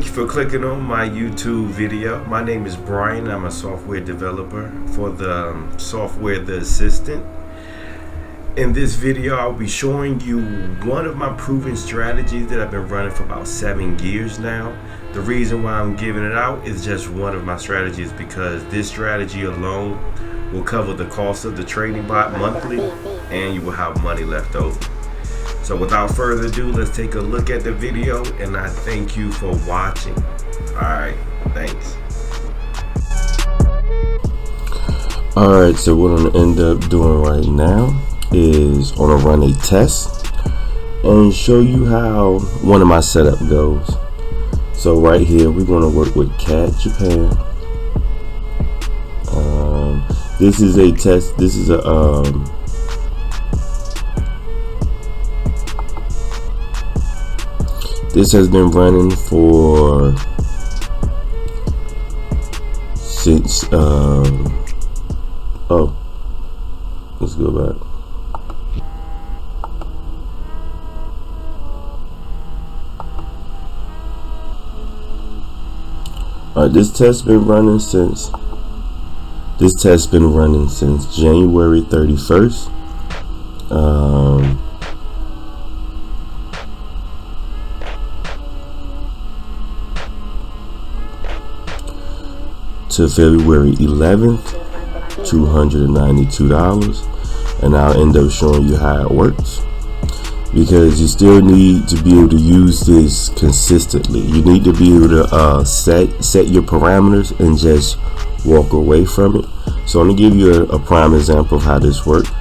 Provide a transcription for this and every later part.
Thank you for clicking on my YouTube video. My name is Brian. I'm a software developer for the software The Assistant. In this video, I'll be showing you one of my proven strategies that I've been running for about 7 years now. The reason why I'm giving it out is just one of my strategies because this strategy alone will cover the cost of the trading bot monthly and you will have money left over. So without further ado, let's take a look at the video, and I thank you for watching. Alright, thanks. Alright, so what I'm going to end up doing right now is I'm going to run a test and show you how one of my setup goes. So right here, we're going to work with CAD Japan. This is a test. This is a this has been running for since oh, let's go back. Alright, this test's been running since January 31st. To February 11th, $292, and I'll end up showing you how it works, because you still need to be able to use this consistently. You need to be able to set your parameters and just walk away from it. So I'm gonna give you a prime example of how this works.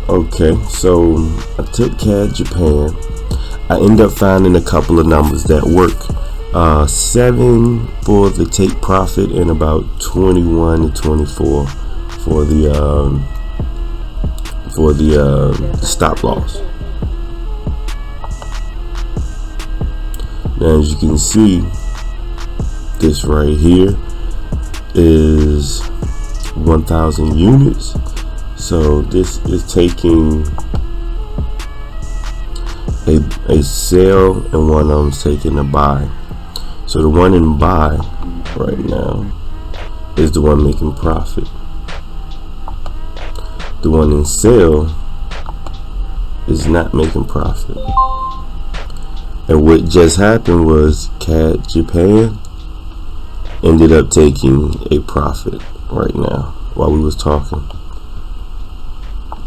Okay, so I took CAD Japan. I end up finding a couple of numbers that work. 7 for the take profit and about 21 to 24 for the stop loss. Now, as you can see, this right here is 1,000 units. So this is taking a sell, and one of them is taking a buy. So the one in buy right now is the one making profit. The one in sell is not making profit. And what just happened was CAD Japan ended up taking a profit right now while we was talking.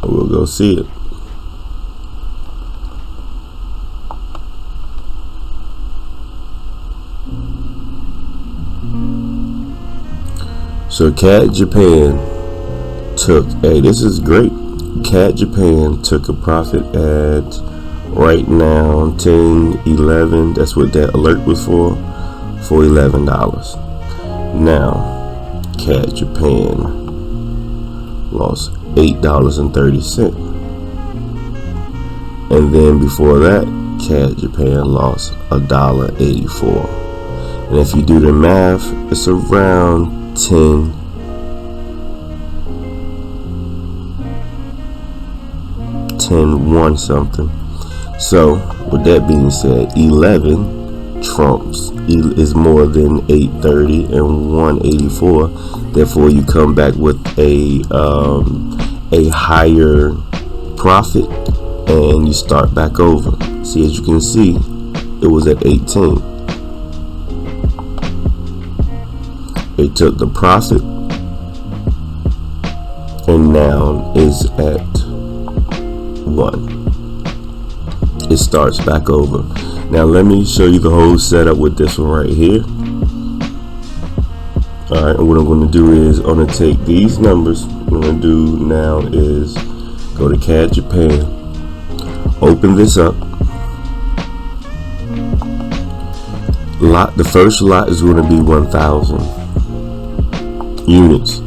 And we'll go see it. So CAD Japan took, hey, this is great. CAD Japan took a profit at right now 10-11. That's what that alert was for $11. Now CAD Japan lost $8.30, and then before that CAD Japan lost $1.84. And if you do the math, it's around 10 1 something. So with that being said, 11 trumps is more than 830 and 184. Therefore you come back with a higher profit and you start back over. See, as you can see, it was at 18. It took the profit and now is at 1. It starts back over. Now let me show you the whole setup with this one right here. Alright, and what I'm going to do is I'm going to take these numbers. What I'm going to do now is go to CAD Japan, open this up. The first lot is going to be 1,000 units.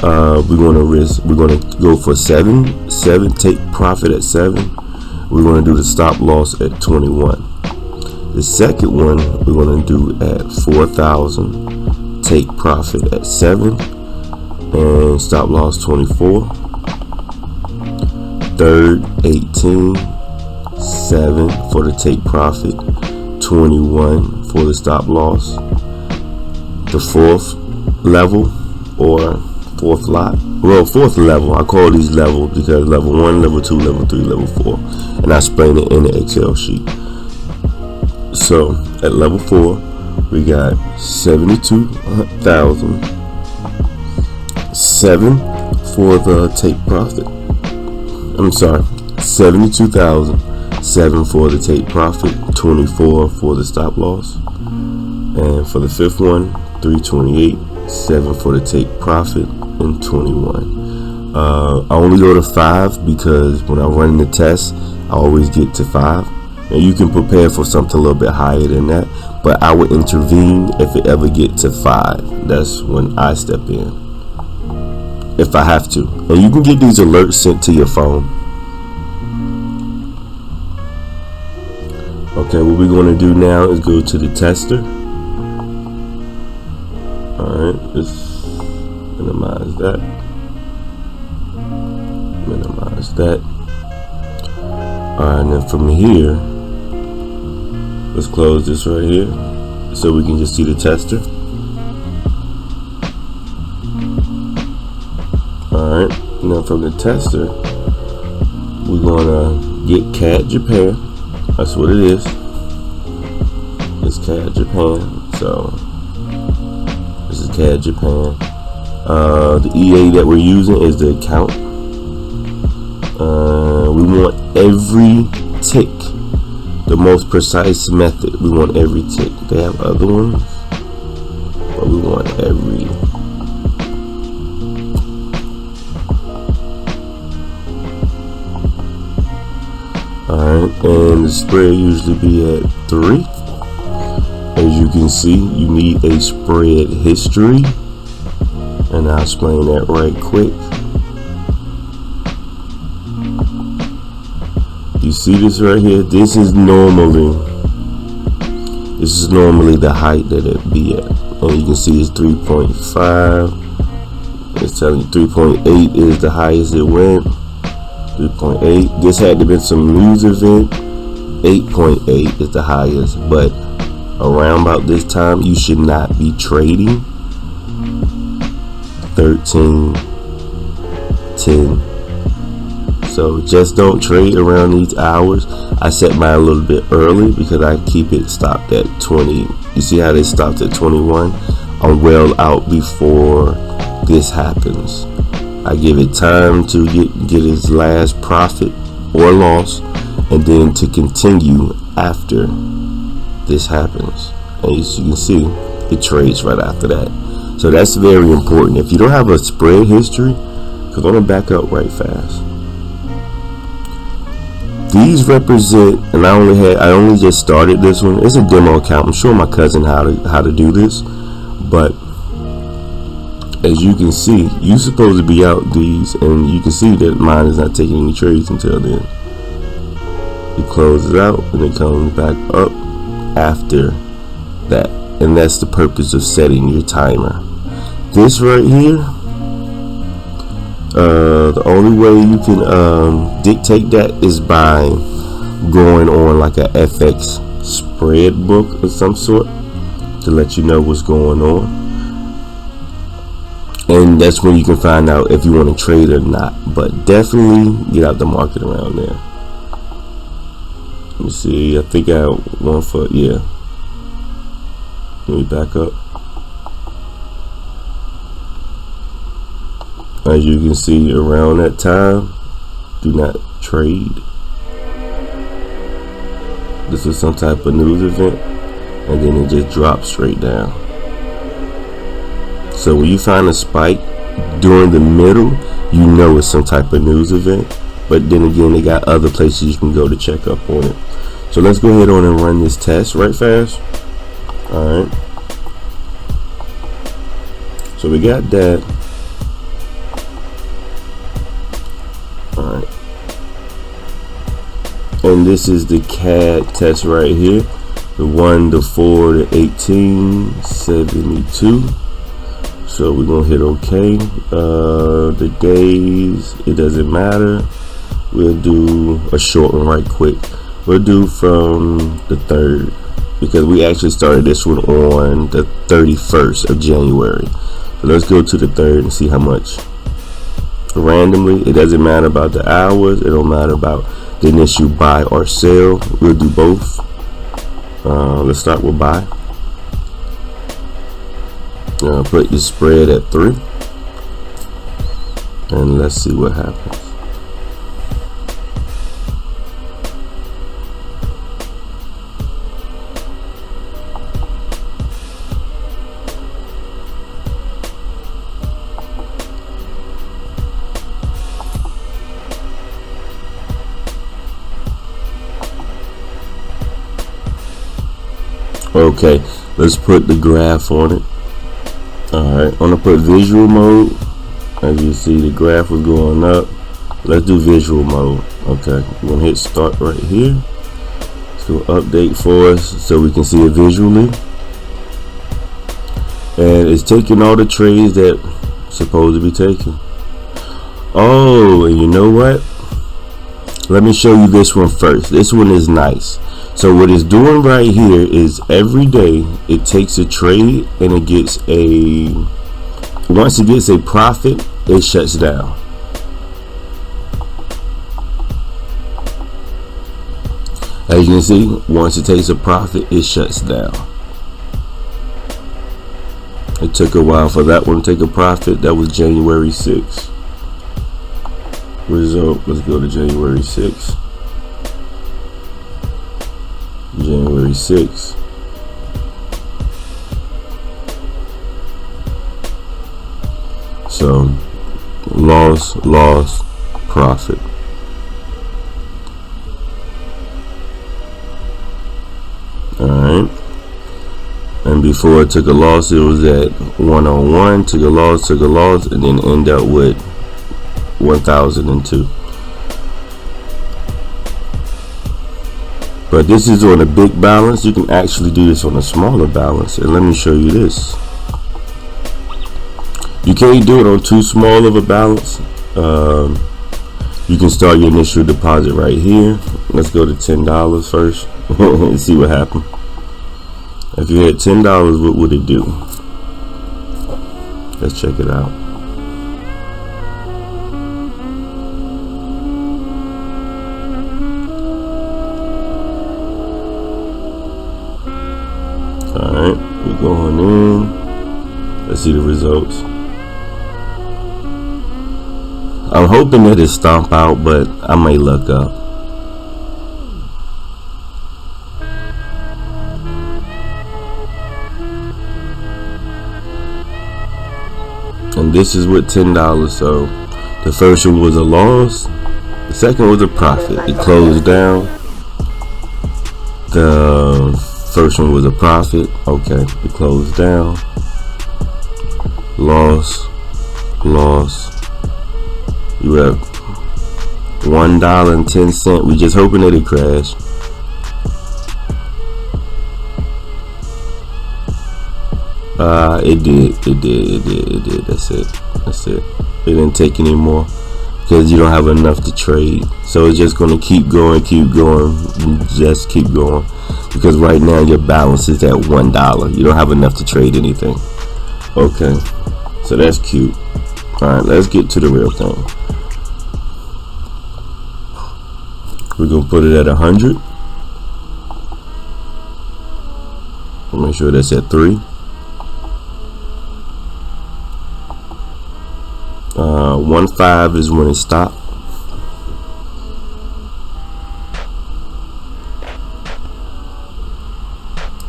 We're going to go for 7, take profit at 7. We're going to do the stop loss at 21. The second one we're going to do at 4,000, take profit at 7 and stop loss 24. Third, 18, 7 for the take profit 21 for the stop loss. The fourth level or fourth lot, well, fourth level, I call these levels because level 1, level 2, level 3, level 4, and I explain it in the Excel sheet. So at level 4 we got 72,007 for the take profit. I'm sorry, 72,007 for the take profit, 24 for the stop loss, and for the fifth one, 328, 7 for the take profit, and 21. I only go to 5 because when I run the test, I always get to 5. And you can prepare for something a little bit higher than that, but I would intervene if it ever get to 5. That's when I step in, if I have to. And you can get these alerts sent to your phone. Okay, what we're going to do now is go to the tester. Alright, let's minimize that. Minimize that. Alright, and then from here, let's close this right here so we can just see the tester. Alright, and then from the tester, we're going to get CAD Japan. That's what it is. It's CAD Japan. So this is CAD Japan. The EA that we're using is the account. We want every tick, the most precise method. We want every tick. They have other ones, but we want every. Alright, and the spread usually be at 3. As you can see, you need a spread history, and I'll explain that right quick. You see this right here? This is normally the height that it be at, and you can see it's 3.5. It's telling you 3.8 is the highest it went. 3.8. This had to be some news event. 8.8 is the highest, but around about this time you should not be trading. 13, 10. So just don't trade around these hours. I set mine a little bit early because I keep it stopped at 20. You see how they stopped at 21? I'm well out before this happens. I give it time to get its last profit or loss, and then to continue after this happens. And as you can see, it trades right after that. So that's very important. If you don't have a spread history, because I'm gonna back up right fast. These represent, and I only just started this one. It's a demo account. I'm showing my cousin how to do this, but as you can see, you're supposed to be out these, and you can see that mine is not taking any trades until then. It closes out and it comes back up after that, and that's the purpose of setting your timer. This right here, the only way you can dictate that is by going on like a FX spread book of some sort to let you know what's going on. And that's when you can find out if you want to trade or not. But definitely get out the market around there. Let me see. I think I have one for, yeah. Let me back up. As you can see, around that time, do not trade. This is some type of news event, and then it just drops straight down. So when you find a spike during the middle, you know it's some type of news event. But then again, they got other places you can go to check up on it. So let's go ahead on and run this test right fast. Alright. So we got that. Alright. And this is the CAD test right here. The 1, the 4, the 18, 72. So we're gonna hit OK. The days, it doesn't matter. We'll do a short one right quick. We'll do from the 3rd. because we actually started this one on the 31st of January. So let's go to the 3rd and see how much. Randomly, it doesn't matter about the hours, it don't matter about the initial buy or sell. We'll do both. Let's start with buy. Put your spread at 3, and let's see what happens. Okay, let's put the graph on it. Alright, I'm gonna put visual mode. As you see, the graph was going up. Let's do visual mode. Okay, we're gonna hit start right here. It's gonna update for us so we can see it visually. And it's taking all the trades that it's supposed to be taking. Oh, and you know what? Let me show you this one first. This one is nice. So what it's doing right here is every day it takes a trade and it gets once it gets a profit, it shuts down. As you can see, once it takes a profit, it shuts down. It took a while for that one to take a profit. That was January 6th. Result, let's go to January 6th. January 6th. So loss, profit. Alright. And before it took a loss, it was at 101, took a loss, and then end up with 1002. But this is on a big balance. You can actually do this on a smaller balance, and let me show you this. You can't do it on too small of a balance. You can start your initial deposit right here. Let's go to $10 first and see what happens. If you had $10, what would it do? Let's check it out. Alright, we're going in. Let's see the results. I'm hoping that it stomp out, but I may luck up. And this is with $10, so the first one was a loss, the second was a profit. It closed down. The first one was a profit. Okay, it closed down. Loss. You have $1.10. We just hoping that it crashed. It did. That's it. It didn't take any more because you don't have enough to trade. So it's just gonna keep going, just keep going. Because right now your balance is at $1. You don't have enough to trade anything. Okay, so that's cute. Alright, let's get to the real thing. We're gonna put it at 100. Make sure that's at 3. 1.5 is when it stopped.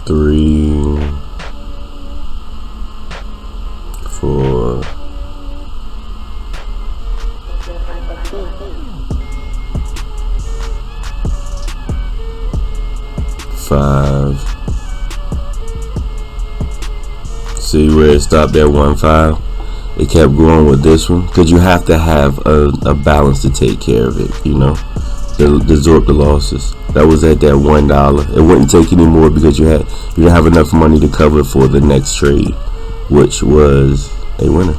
Three, 4, 5. See where it stopped at 1.5? It kept going with this one because you have to have a balance to take care of it, you know, to absorb the losses. That was at that $1. It wouldn't take any more because you didn't have enough money to cover for the next trade, which was a winner.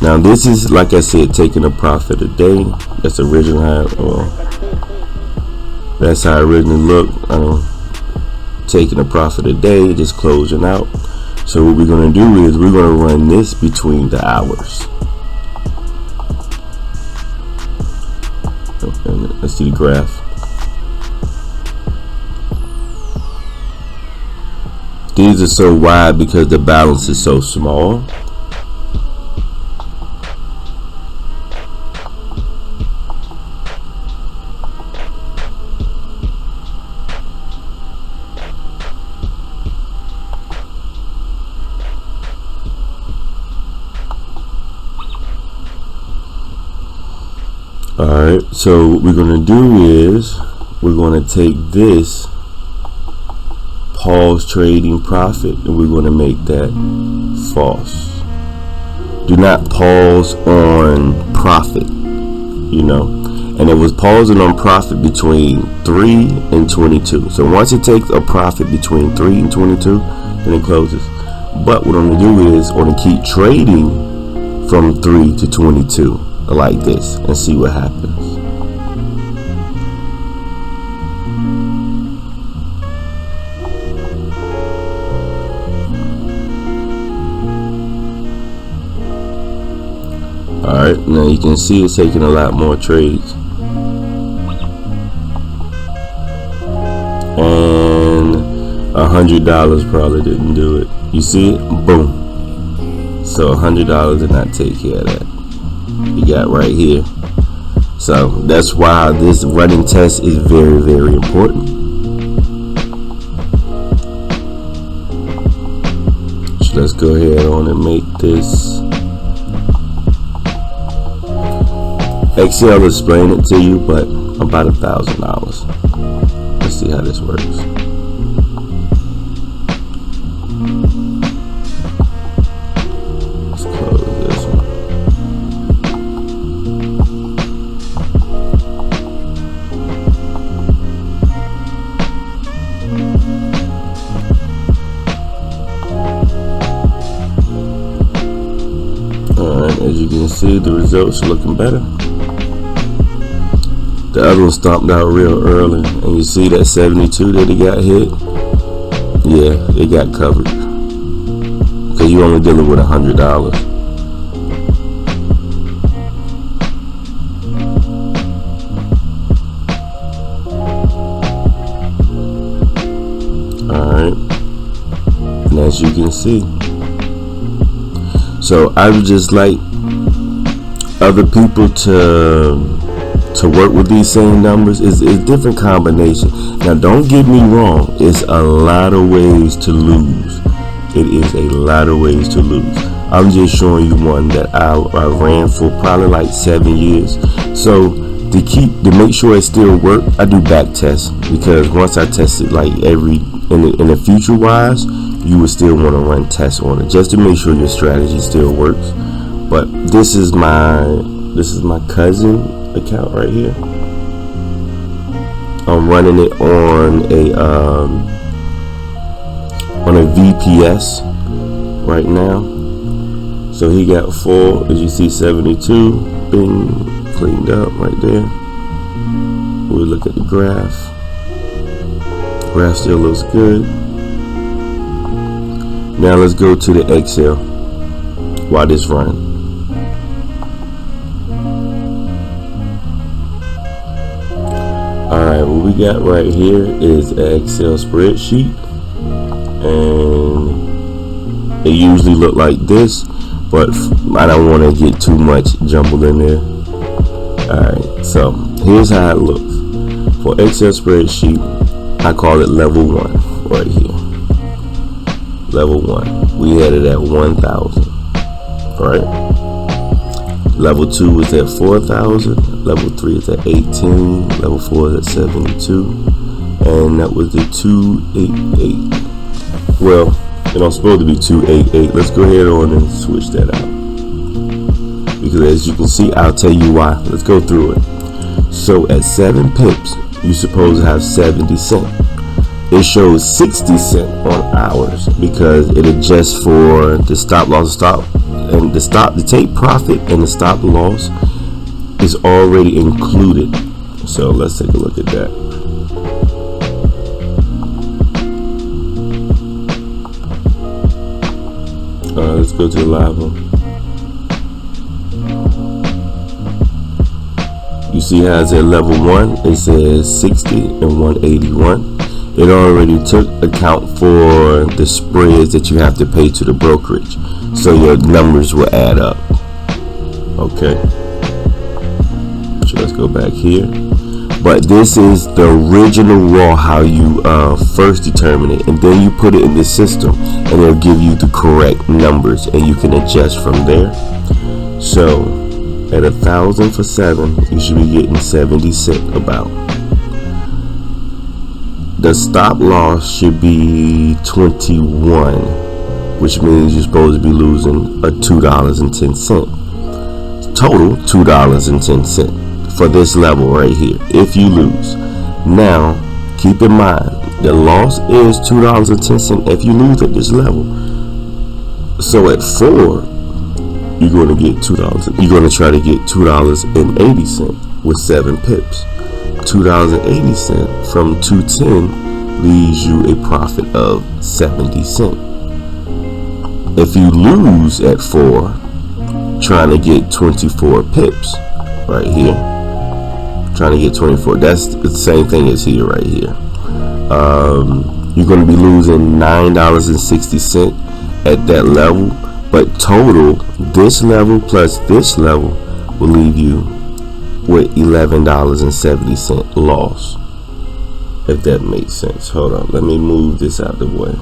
Now this is, like I said, taking a profit a day. That's original high. That's how it originally looked. Taking a profit a day, just closing out. So what we're going to do is we're going to run this between the hours. And let's see the graph. These are so wide because the balance is so small. Alright, so what we're going to do is we're going to take this pause trading profit and we're going to make that false. Do not pause on profit, and it was pausing on profit between 3 and 22. So once it takes a profit between 3 and 22, then it closes. But what I'm going to do is I'm going to keep trading from 3 to 22 like this and see what happens. Alright, now you can see it's taking a lot more trades. And $100 probably didn't do it. You see it? Boom. So $100 did not take care of that. You got right here. So that's why this running test is very, very important. So let's go ahead on and make this. Excel will explain it to you, but about $1,000. Let's see how this works. Let's close this one. Alright, as you can see, the results are looking better. The other one stomped out real early, and you see that 72 that it got hit. Yeah, it got covered because you only dealing with $100. All right, and as you can see, so I would just like other people to work with these same numbers. Is different combination. Now don't get me wrong, it's a lot of ways to lose. It is a lot of ways to lose. I'm just showing you one that I ran for probably like 7 years. So to make sure it still work, I do back tests, because once I test it like in the future wise, you would still want to run tests on it just to make sure your strategy still works. But this is my cousin account right here. I'm running it on a VPS right now. So he got full, as you see, 72 being cleaned up right there. We look at the graph. Graph still looks good. Now let's go to the Excel while this runs. Alright, what we got right here is an Excel spreadsheet, and it usually look like this, but I don't want to get too much jumbled in there. Alright, so here's how it looks. For Excel spreadsheet, I call it level 1 right here. Level 1. We had it at 1,000. Alright. Level 2 is at 4,000. Level 3 is at 18. Level 4 is at 72. And that was the 288. Well, it's supposed to be 288. Let's go ahead on and switch that out, because as you can see, I'll tell you why. Let's go through it. So at 7 pips, you're supposed to have 70 cents. It shows 60 cents on hours because it adjusts for the stop loss stop. And the take profit and the stop loss is already included. So let's take a look at that. let's go to the live one. You see how it's at level 1, it says 60 and 181. It already took account for the spreads that you have to pay to the brokerage, so your numbers will add up. Okay, so let's go back here. But this is the original raw, how you first determine it, and then you put it in the system and it'll give you the correct numbers and you can adjust from there. So at 1,000 for 7, you should be getting 70 cents about. The stop loss should be 21, which means you're supposed to be losing a $2.10. Total $2.10 for this level right here if you lose. Now keep in mind the loss is $2.10 if you lose at this level. So at 4, you're going to get $2. You're going to try to get $2.80 with 7 pips. $2.80 from 210 leaves you a profit of 70 cents. If you lose at 4, trying to get 24 pips right here, trying to get 24, that's the same thing as here right here. You're going to be losing $9.60 at that level, but total this level plus this level will leave you with $11.70 loss, if that makes sense. Hold on, let me move this out the way.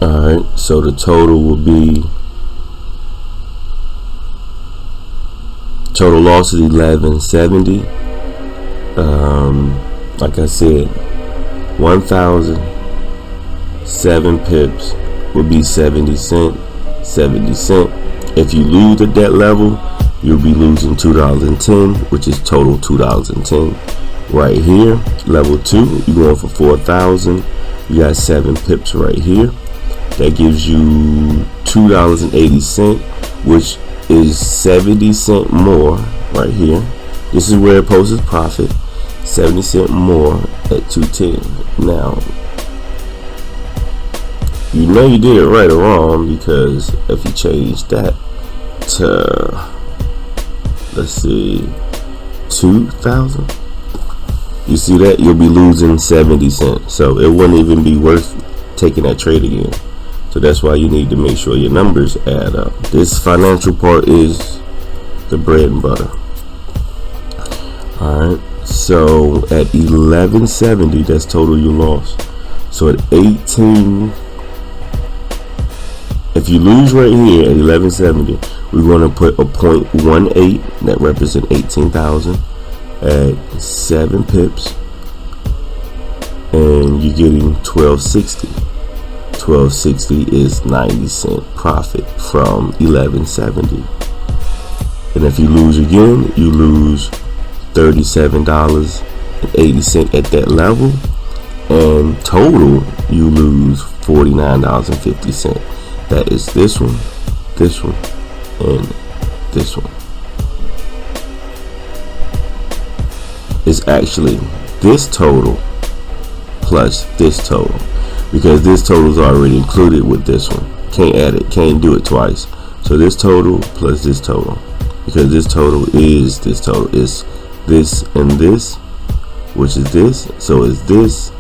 Alright, so the total will be, total loss is $11.70. Like I said, 1,007 pips will be 70 cents. 70 cents. If you lose at that level, you'll be losing $2.10, which is total $2.10. Right here, level 2, you're going for 4,000. You got 7 pips right here. That gives you $2.80, which is 70 cents more right here. This is where it posts profit. 70 cents more at 210. Now, you know you did it right or wrong, because if you change that to, let's see, 2,000, you see that you'll be losing 70 cents. So it wouldn't even be worth taking that trade again. So that's why you need to make sure your numbers add up. This financial part is the bread and butter. Alright, so at 11.70, that's total you lost. So at 18, if you lose right here at 11.70, we're going to put a 0.18 that represent 18,000 at 7 pips, and you're getting 12.60. 12.60 is 90 cent profit from 11.70. And if you lose again, you lose $37.80 at that level, and total you lose $49.50. That is this one, and this one. It's actually this total plus this total, because this total is already included with this one. Can't add it, can't do it twice. So this total plus this total, because this total is this total, is this and this, which is this. So it's this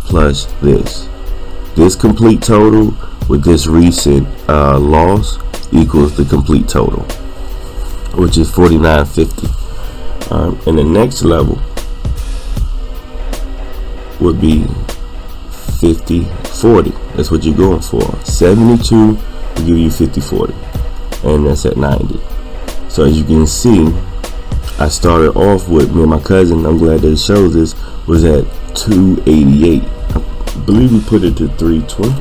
plus this. This complete total with this recent loss equals the complete total, which is $49.50. And the next level would be 50-40. That's what you're going for. 72 will give you 50-40, and that's at 90. So as you can see, I started off with, me and my cousin, I'm glad that it shows this, was at 288. I believe we put it to 320.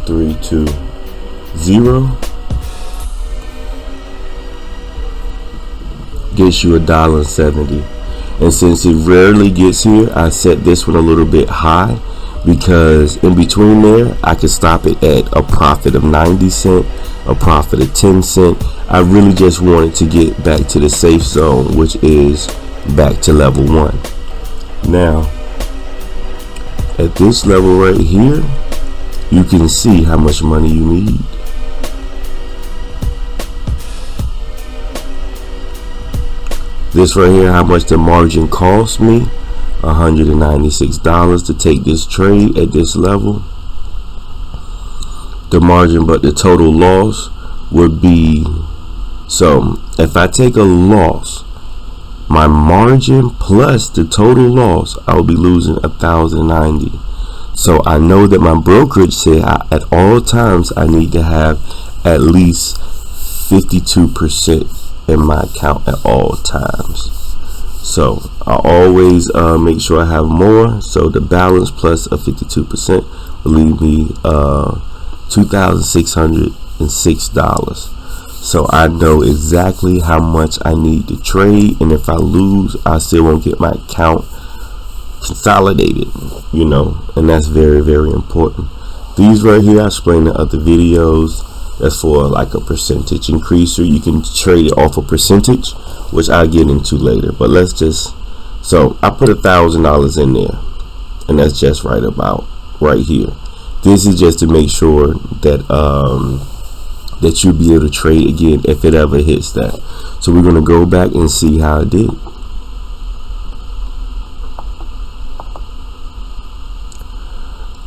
320 gets you $1.70. And since it rarely gets here, I set this one a little bit high, because in between there I could stop it at a profit of 90 cents, a profit of 10 cents. I really just wanted to get back to the safe zone, which is back to level 1. Now at this level right here, you can see how much money you need. This right here, how much the margin cost me, $196 to take this trade at this level. The margin, but the total loss would be, so if I take a loss, my margin plus the total loss, I will be losing $1,090. So I know that my brokerage said at all times I need to have at least 52% in my account at all times. So I always make sure I have more. So the balance plus a 52% will leave me $2,606. So I know exactly how much I need to trade, and if I lose, I still won't get my account consolidated, you know, and that's very, very important. These right here I explained in other videos. That's for like a percentage increase, or you can trade it off a percentage, which I'll get into later. But let's just, so I put $1,000 in there, and that's just right about right here. This is just to make sure that that you'll be able to trade again if it ever hits that. So we're gonna go back and see how it did.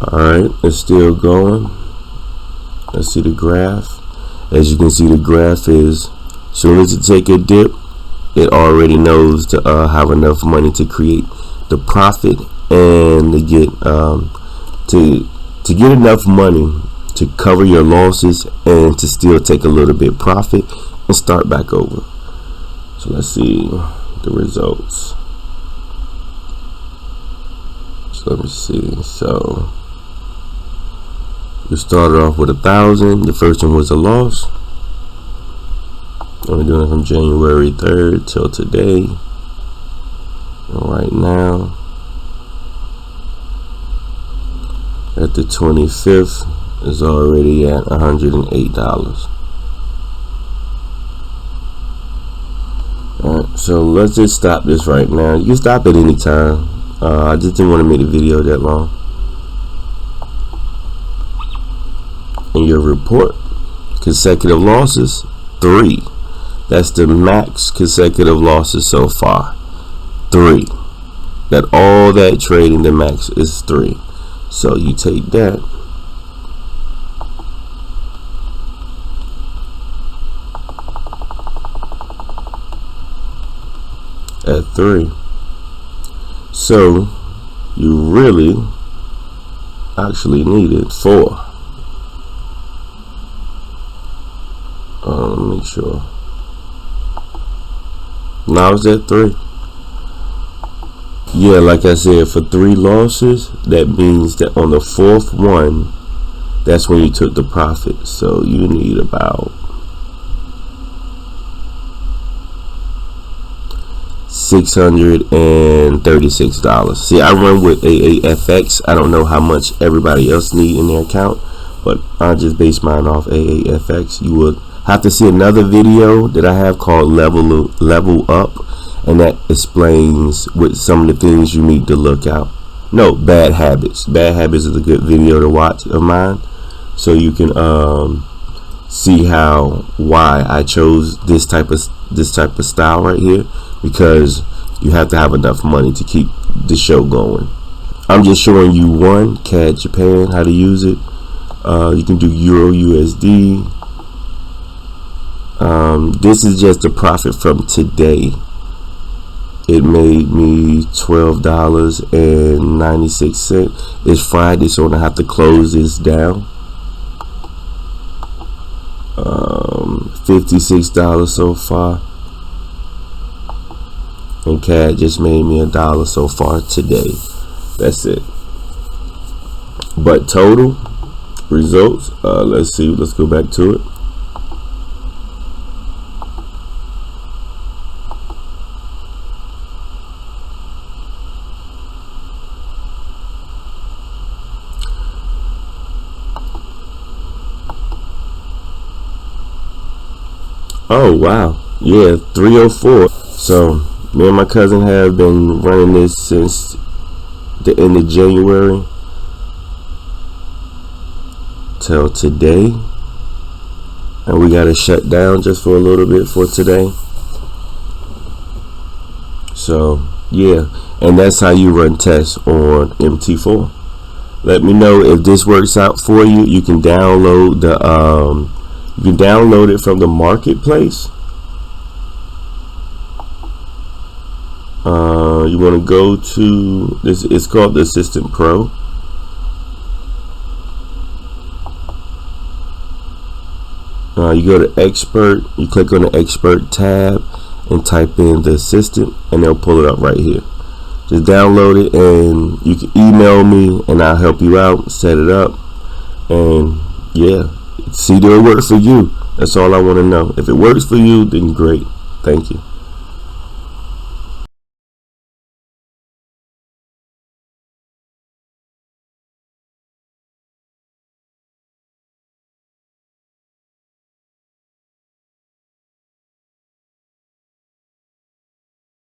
Alright, it's still going. Let's see the graph. As you can see, the graph is, as soon as it take a dip, it already knows to have enough money to create the profit and to get to get enough money to cover your losses and to still take a little bit profit and start back over. So let's see the results. So let me see. So we started off with 1,000. The first one was a loss. And we're doing it from January 3rd till today. And right now, at the 25th, is already at $108. Alright, so let's just stop this right now. You can stop at any time. I just didn't want to make the video that long. And your report, consecutive losses, 3. That's the max consecutive losses so far. 3. That all that trading, the max is 3. So you take that. At 3. So you really actually needed 4. Let me make sure. Now it's at 3. Yeah, like I said, for 3 losses, that means that on the 4th one, that's when you took the profit. So you need about $636. See, I run with AAFX. I don't know how much everybody else need in their account, but I just base mine off AAFX. You would have to see another video that I have called Level Up, and that explains what some of the things you need to look out. No, Bad Habits. Bad Habits is a good video to watch of mine, so you can see why I chose this type of style right here, because you have to have enough money to keep the show going. I'm just showing you one, CAD Japan, how to use it. You can do Euro USD. This is just the profit from today. It made me $12.96. It's Friday, so I'm gonna have to close this down. $56 so far, and CAD just made me $1 so far today. That's it. But total results, let's see, let's go back to it. Oh wow, yeah, 304. So me and my cousin have been running this since the end of January, till today, and we got to shut down just for a little bit for today. So yeah, and that's how you run tests on MT4. Let me know if this works out for you. You can download it from the marketplace. You want to go to this. It's called the Assistant Pro. You go to Expert. You click on the Expert tab and type in the Assistant, and they'll pull it up right here. Just download it, and you can email me, and I'll help you out, set it up, and yeah, see, do it work for you? That's all I want to know. If it works for you, then great. Thank you.